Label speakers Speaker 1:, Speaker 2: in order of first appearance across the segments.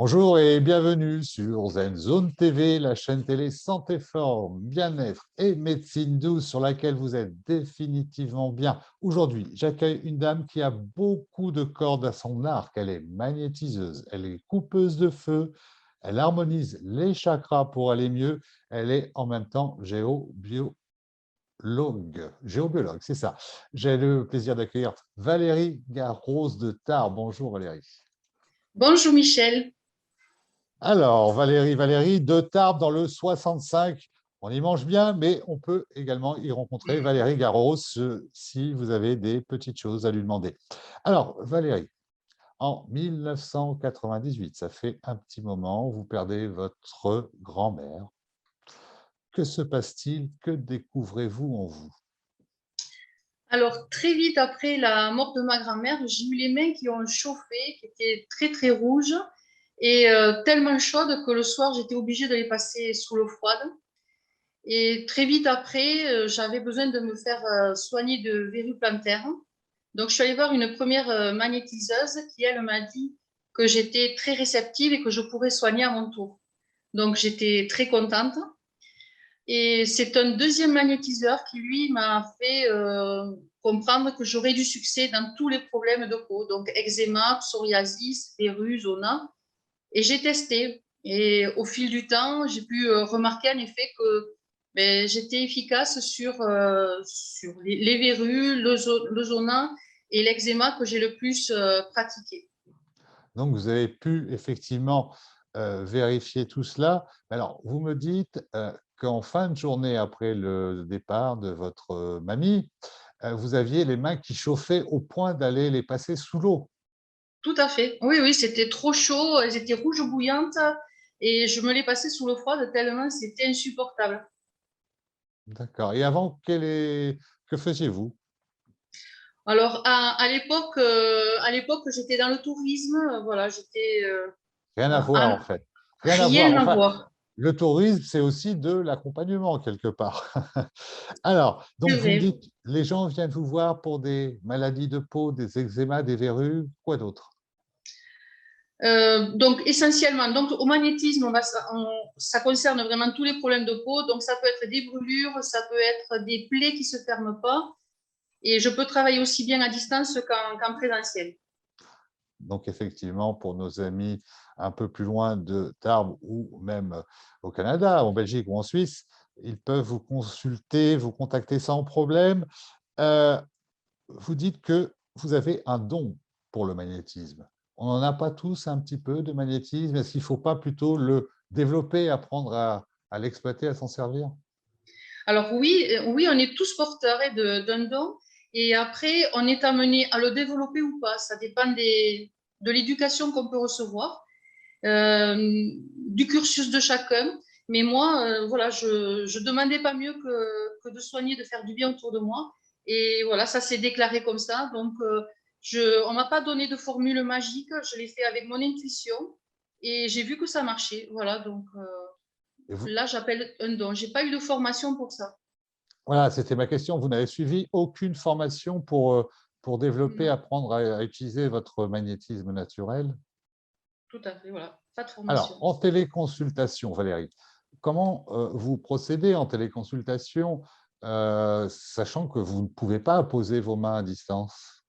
Speaker 1: Bonjour et bienvenue sur Zen Zone TV, la chaîne télé santé, forme, bien-être et médecine douce sur laquelle vous êtes définitivement bien. Aujourd'hui, j'accueille une dame qui a beaucoup de cordes à son arc. Elle est magnétiseuse, elle est coupeuse de feu, elle harmonise les chakras pour aller mieux. Elle est en même temps géobiologue, c'est ça. J'ai le plaisir d'accueillir Valérie Garros de Tarbes. Bonjour Valérie.
Speaker 2: Bonjour Michel.
Speaker 1: Alors, Valérie de Tarbes dans le 65, on y mange bien, mais on peut également y rencontrer Valérie Garros si vous avez des petites choses à lui demander. Alors, Valérie, en 1998, ça fait un petit moment, vous perdez votre grand-mère. Que se passe-t-il? Que découvrez-vous en vous?
Speaker 2: Alors, très vite après la mort de ma grand-mère, j'ai eu les mains qui ont chauffé, qui étaient très très rouges et tellement chaudes que le soir, j'étais obligée de les passer sous l'eau froide. Et très vite après, j'avais besoin de me faire soigner de verrues plantaires. Donc, je suis allée voir une première magnétiseuse qui, elle, m'a dit que j'étais très réceptive et que je pourrais soigner à mon tour. Donc, j'étais très contente. Et c'est un deuxième magnétiseur qui, lui, m'a fait comprendre que j'aurais du succès dans tous les problèmes de peau, donc eczéma, psoriasis, verrues, zona. Et j'ai testé. Et au fil du temps, j'ai pu remarquer en effet que ben, j'étais efficace sur les verrues, le zona et l'eczéma que j'ai le plus pratiqué.
Speaker 1: Donc, vous avez pu effectivement vérifier tout cela. Alors, vous me dites qu'en fin de journée, après le départ de votre mamie, vous aviez les mains qui chauffaient au point d'aller les passer sous l'eau.
Speaker 2: Tout à fait. Oui, oui, c'était trop chaud, elles étaient rouges bouillantes et je me les passais sous l'eau froide tellement c'était insupportable.
Speaker 1: D'accord. Et avant, que faisiez-vous?
Speaker 2: Alors, à l'époque, j'étais dans le tourisme, voilà, j'étais
Speaker 1: Rien à
Speaker 2: voilà,
Speaker 1: voir, en fait. Rien à voir.
Speaker 2: rien à
Speaker 1: Enfin,
Speaker 2: voir.
Speaker 1: le tourisme, c'est aussi de l'accompagnement, quelque part. Alors, donc,
Speaker 2: C'est
Speaker 1: vous me
Speaker 2: vrai.
Speaker 1: dites, les gens viennent vous voir pour des maladies de peau, des eczémas, des verrues, quoi d'autre?
Speaker 2: Donc, essentiellement, donc, au magnétisme, ça concerne vraiment tous les problèmes de peau. Donc, ça peut être des brûlures, ça peut être des plaies qui ne se ferment pas. Et je peux travailler aussi bien à distance qu'en présentiel.
Speaker 1: Donc, effectivement, pour nos amis un peu plus loin de Tarbes ou même au Canada, en Belgique ou en Suisse, ils peuvent vous consulter, vous contacter sans problème. Euh, Vous dites que vous avez un don pour le magnétisme. On n'en a pas tous un petit peu de magnétisme. Est-ce qu'il ne faut pas plutôt le développer, apprendre à l'exploiter, à s'en servir?
Speaker 2: Alors oui, oui, on est tous porteurs d'un don. Et après, on est amené à le développer ou pas. Ça dépend de l'éducation qu'on peut recevoir, du cursus de chacun. Mais moi, voilà, je demandais pas mieux que de soigner, de faire du bien autour de moi. Et voilà, ça s'est déclaré comme ça. Donc, on m'a pas donné de formule magique. Je l'ai fait avec mon intuition et j'ai vu que ça marchait. Voilà, donc
Speaker 1: Et vous,
Speaker 2: là, j'appelle un don. J'ai pas eu de formation pour ça.
Speaker 1: voilà, c'était ma question. Vous n'avez suivi aucune formation pour développer,
Speaker 2: Non,
Speaker 1: apprendre à utiliser votre magnétisme naturel?
Speaker 2: tout à fait, voilà. Pas de
Speaker 1: Alors,
Speaker 2: formation.
Speaker 1: en téléconsultation, Valérie, comment vous procédez en téléconsultation, sachant que vous ne pouvez pas poser vos mains à distance?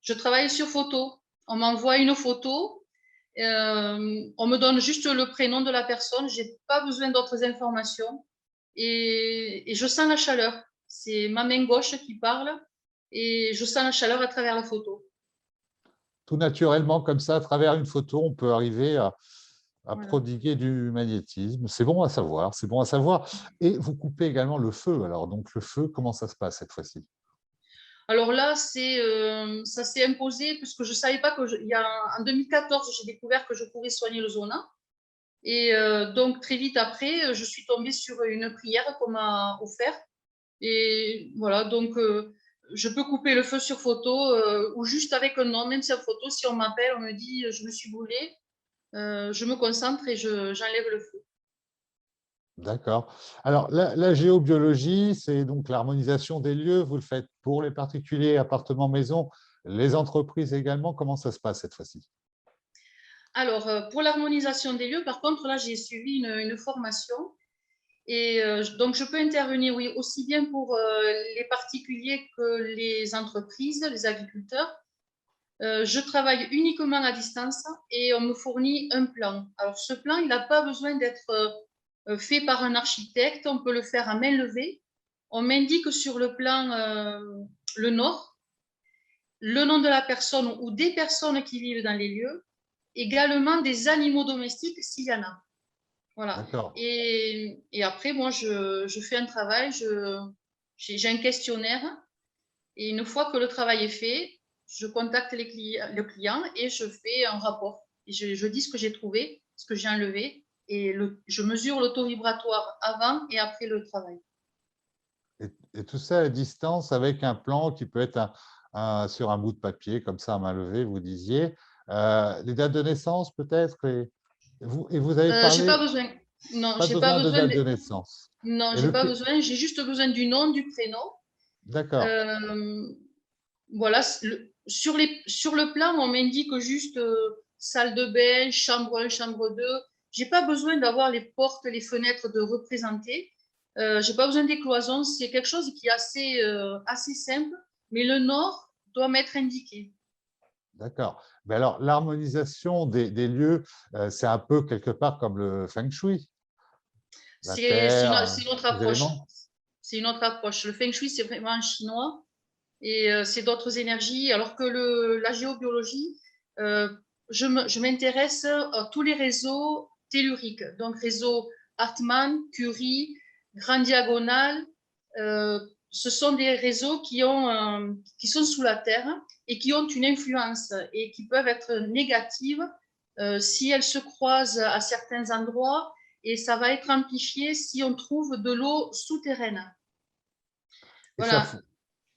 Speaker 2: Je travaille sur photo. On m'envoie une photo, on me donne juste le prénom de la personne, j'ai pas besoin d'autres informations et je sens la chaleur. C'est ma main gauche qui parle et je sens la chaleur à travers la photo.
Speaker 1: Tout naturellement, comme ça, à travers une photo, on peut arriver à
Speaker 2: Voilà.
Speaker 1: prodiguer du magnétisme. C'est bon à savoir, c'est bon à savoir. Et vous coupez également le feu. Alors, donc, le feu, comment ça se passe cette fois-ci?
Speaker 2: Alors là, ça s'est imposé puisque je savais pas en 2014, j'ai découvert que je pouvais soigner le zona. Et donc, très vite après, je suis tombée sur une prière qu'on m'a offerte. Et voilà, donc je peux couper le feu sur photo ou juste avec un nom, même sur photo, si on m'appelle, on me dit je me suis brûlée, je me concentre et j'enlève le feu.
Speaker 1: D'accord. Alors, la géobiologie, c'est donc l'harmonisation des lieux. Vous le faites pour les particuliers, appartements, maisons, les entreprises également. Comment ça se passe cette fois-ci?
Speaker 2: Alors, pour l'harmonisation des lieux, par contre, là, j'ai suivi une formation. Et donc, je peux intervenir, oui, aussi bien pour les particuliers que les entreprises, les agriculteurs. Je travaille uniquement à distance et on me fournit un plan. Alors, ce plan, il n'a pas besoin d'être fait par un architecte. On peut le faire à main levée. On m'indique sur le plan le nord, le nom de la personne ou des personnes qui vivent dans les lieux, également des animaux domestiques s'il y en a. Voilà.
Speaker 1: D'accord.
Speaker 2: Et après, moi, je fais un travail, j'ai un questionnaire. Et une fois que le travail est fait, je contacte le client et je fais un rapport. Et je dis ce que j'ai trouvé, ce que j'ai enlevé. Et je mesure l'auto-vibratoire avant et après le travail.
Speaker 1: Et tout ça à distance avec un plan qui peut être sur un bout de papier, comme ça, à main levée, vous disiez. Les dates de naissance, peut-être, et vous avez
Speaker 2: J'ai pas
Speaker 1: parlé,
Speaker 2: besoin. Non,
Speaker 1: pas
Speaker 2: j'ai pas
Speaker 1: besoin de
Speaker 2: besoin
Speaker 1: date de naissance.
Speaker 2: non,
Speaker 1: Et
Speaker 2: j'ai pas besoin. J'ai juste besoin du nom, du prénom.
Speaker 1: d'accord,
Speaker 2: Euh, voilà. Sur le plan, on m'indique juste salle de bain, chambre 1, chambre 2. J'ai pas besoin d'avoir les portes, les fenêtres de représenter. J'ai pas besoin des cloisons. C'est quelque chose qui est assez simple, mais le nord doit m'être indiqué.
Speaker 1: d'accord. Mais alors, l'harmonisation des lieux, c'est un peu quelque part comme le feng shui, la terre,
Speaker 2: C'est une autre
Speaker 1: les
Speaker 2: approche.
Speaker 1: éléments.
Speaker 2: C'est une autre approche. Le feng shui, c'est vraiment chinois et c'est d'autres énergies, alors que la géobiologie, euh, je m'intéresse à tous les réseaux telluriques, donc réseau Hartmann, Curie, Grand Diagonal. Ce sont des réseaux qui sont sous la Terre et qui ont une influence et qui peuvent être négatives si elles se croisent à certains endroits, et ça va être amplifié si on trouve de l'eau souterraine.
Speaker 1: Et ça,
Speaker 2: Voilà.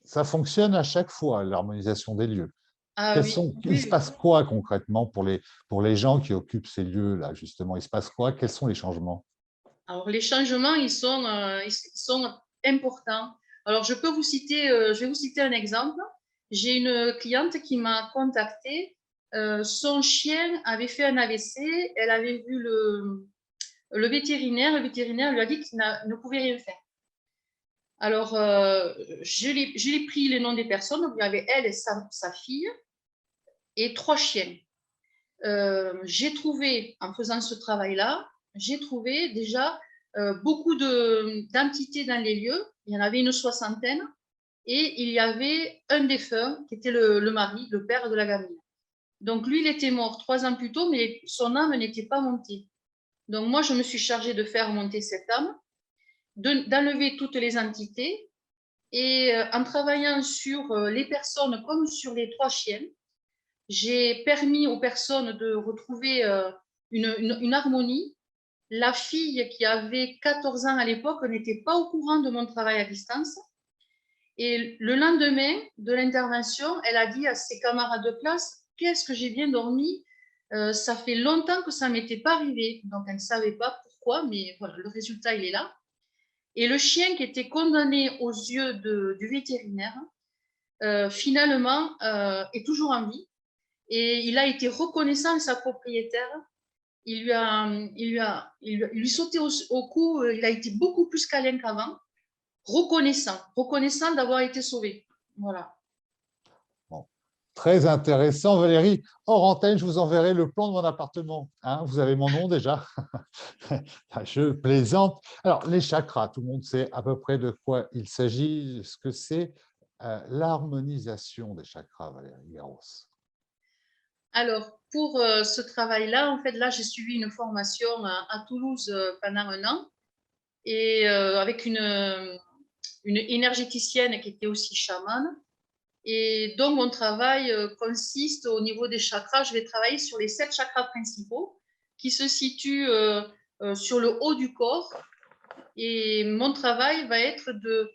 Speaker 1: ça fonctionne à chaque fois, l'harmonisation des lieux.
Speaker 2: Ah oui,
Speaker 1: Il
Speaker 2: oui,
Speaker 1: se
Speaker 2: oui.
Speaker 1: passe quoi concrètement pour les gens qui occupent ces lieux-là, justement? Il se passe quoi? Quels sont les changements?
Speaker 2: Alors, les changements, ils sont importants. Alors, je vais vous citer un exemple. J'ai une cliente qui m'a contacté. Son chien avait fait un AVC. Elle avait vu le vétérinaire. Le vétérinaire lui a dit qu'il ne pouvait rien faire. Alors, je l'ai pris les noms des personnes. Donc, il y avait elle et sa fille et 3 chiens. J'ai trouvé, en faisant ce travail-là, j'ai trouvé déjà beaucoup d'entités dans les lieux. Il y en avait une soixantaine. Et il y avait un défunt qui était le mari, le père de la gamine. Donc lui, il était mort 3 ans plus tôt, mais son âme n'était pas montée. Donc moi, je me suis chargée de faire monter cette âme, d'enlever toutes les entités. Et en travaillant sur les personnes comme sur les 3 chiens, j'ai permis aux personnes de retrouver une harmonie. La fille qui avait 14 ans à l'époque n'était pas au courant de mon travail à distance. Et le lendemain de l'intervention, elle a dit à ses camarades de classe, qu'est-ce que j'ai bien dormi, ça fait longtemps que ça ne m'était pas arrivé. Donc elle ne savait pas pourquoi, mais voilà, le résultat, il est là. Et le chien qui était condamné aux yeux du vétérinaire, finalement, est toujours en vie. Et il a été reconnaissant de sa propriétaire. Il lui sautait au cou. Il a été beaucoup plus câlin qu'avant. Reconnaissant d'avoir été sauvé. Voilà.
Speaker 1: Bon. Très intéressant, Valérie. Hors antenne, je vous enverrai le plan de mon appartement. Hein, vous avez mon nom déjà. Je plaisante. Alors, les chakras, tout le monde sait à peu près de quoi il s'agit, ce que c'est l'harmonisation des chakras, Valérie Garros.
Speaker 2: Alors, pour ce travail-là, en fait, là, j'ai suivi une formation à Toulouse pendant un an et avec une énergéticienne qui était aussi chamane. Et donc, mon travail consiste au niveau des chakras. Je vais travailler sur les 7 chakras principaux qui se situent sur le haut du corps. Et mon travail va être de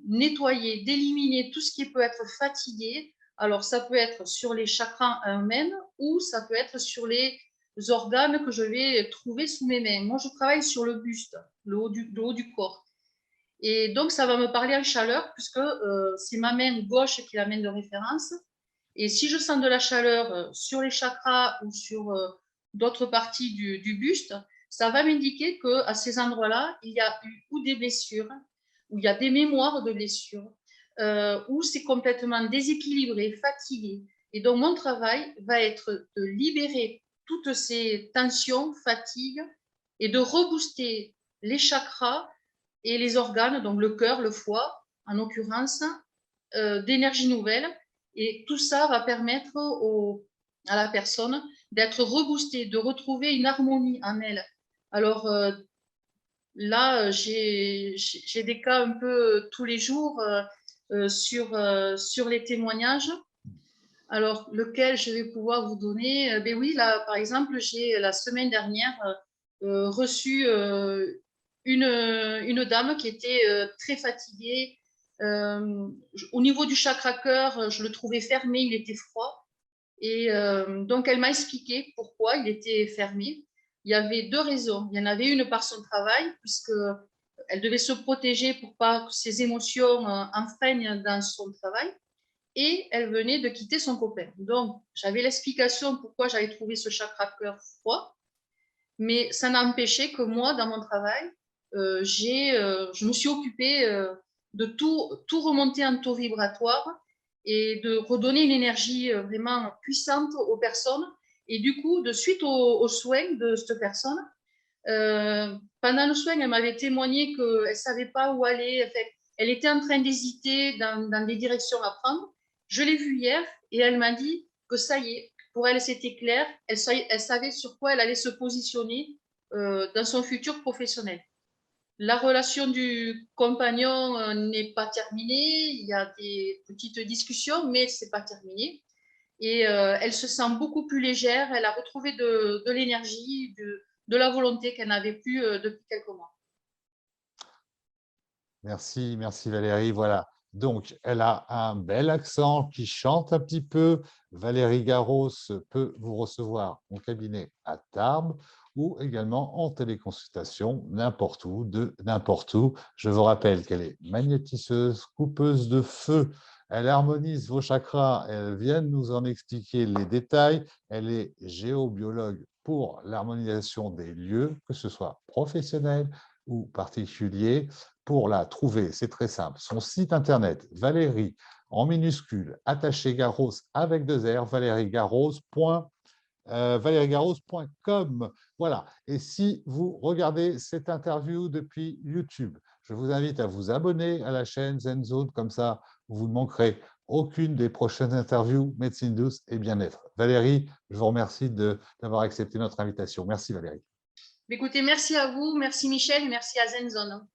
Speaker 2: nettoyer, d'éliminer tout ce qui peut être fatigué. Alors, ça peut être sur les chakras eux-mêmes ou ça peut être sur les organes que je vais trouver sous mes mains. Moi, je travaille sur le buste, le haut du corps. Et donc, ça va me parler en chaleur puisque c'est ma main gauche qui est la main de référence. Et si je sens de la chaleur sur les chakras ou sur d'autres parties du buste, ça va m'indiquer qu'à ces endroits-là, il y a eu ou des blessures, ou il y a des mémoires de blessures, ou c'est complètement déséquilibré, fatigué. Et donc, mon travail va être de libérer toutes ces tensions, fatigues, et de rebooster les chakras et les organes, donc le cœur, le foie, en l'occurrence, d'énergie nouvelle. Et tout ça va permettre à la personne d'être reboostée, de retrouver une harmonie en elle. Alors là, j'ai des cas un peu tous les jours sur les témoignages. Alors, lequel je vais pouvoir vous donner? Ben oui, là, par exemple, j'ai la semaine dernière reçu une dame qui était très fatiguée. Au niveau du chakra cœur, je le trouvais fermé, il était froid. Et donc, elle m'a expliqué pourquoi il était fermé. Il y avait deux raisons. Il y en avait une par son travail, puisqu'elle devait se protéger pour pas que ses émotions enfreignent dans son travail. Et elle venait de quitter son copain. Donc, j'avais l'explication pourquoi j'avais trouvé ce chakra cœur froid, mais ça n'a empêché que moi, dans mon travail, je me suis occupée de tout remonter en taux vibratoire et de redonner une énergie vraiment puissante aux personnes. Et du coup, de suite aux soins de cette personne, pendant le soin, elle m'avait témoigné qu'elle ne savait pas où aller. En fait, elle était en train d'hésiter dans des directions à prendre. Je l'ai vue hier et elle m'a dit que ça y est, pour elle, c'était clair. Elle savait sur quoi elle allait se positionner dans son futur professionnel. La relation du compagnon n'est pas terminée. Il y a des petites discussions, mais ce n'est pas terminé. Et elle se sent beaucoup plus légère. Elle a retrouvé de l'énergie, de la volonté qu'elle n'avait plus depuis quelques mois.
Speaker 1: Merci, merci Valérie. Voilà. Donc, elle a un bel accent qui chante un petit peu. Valérie Garros peut vous recevoir en cabinet à Tarbes ou également en téléconsultation n'importe où, de n'importe où. Je vous rappelle qu'elle est magnétiseuse, coupeuse de feu. Elle harmonise vos chakras. Elle vient de nous en expliquer les détails. Elle est géobiologue pour l'harmonisation des lieux, que ce soit professionnel ou particulier. Pour la trouver, c'est très simple. Son site internet, Valérie, en minuscule, attaché Garros avec deux R, valériegarros.com. Voilà. Et si vous regardez cette interview depuis YouTube, je vous invite à vous abonner à la chaîne ZenZone, comme ça, vous ne manquerez aucune des prochaines interviews médecine douce et bien-être. Valérie, je vous remercie d'avoir accepté notre invitation. Merci Valérie.
Speaker 2: Écoutez, merci à vous, merci Michel, merci à ZenZone.